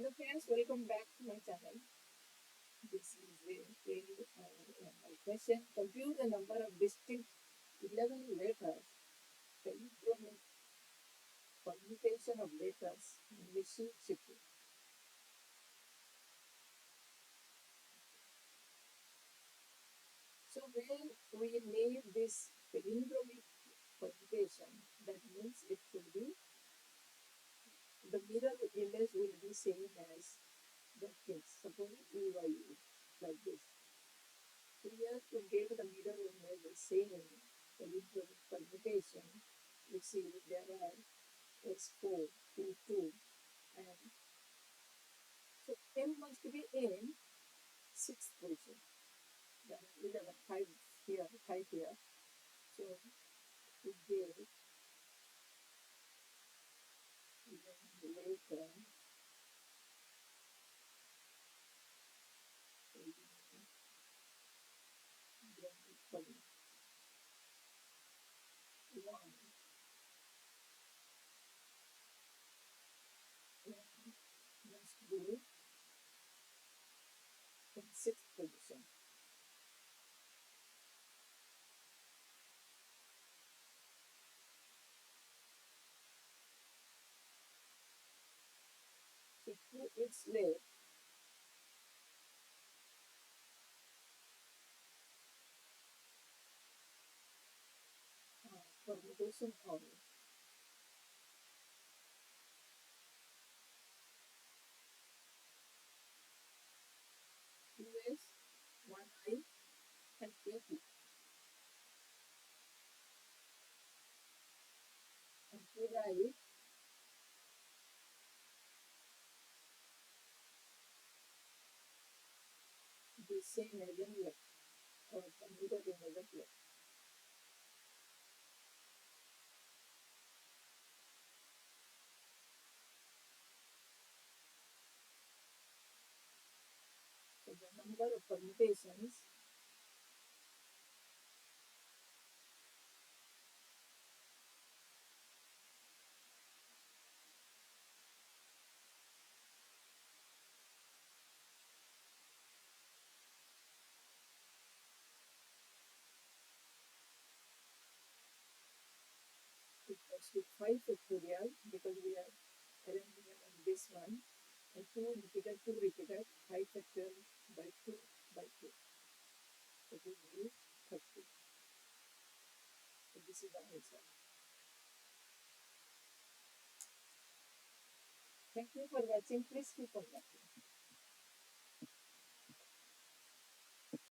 Hello friends, welcome back to my channel. This is my question. Compute the number of distinct 11 letters, the permutation of letters in Mississippi. So when we name this palindromic permutation, that means it should be, the mirror image will be same as the things. Suppose 𝑴𝑰 like this. So here to get the mirror image the same palindromic permutation, you see there are S4, 2, 2, and so M must be in 6th position. There are 11, 5 here, 5 here. So to get 11 later, one must be in 6th position. So to its left, permutation of 2s, 1i, and 2p. And to right, the same as in left, or computed image of left. So the number of permutations equals to 5 factorial, because we are arranging it on this one, and 2 repeated, 5 factorial by 2 by 2. So this will be 30. So this is the answer. Thank you for watching. Please keep on watching.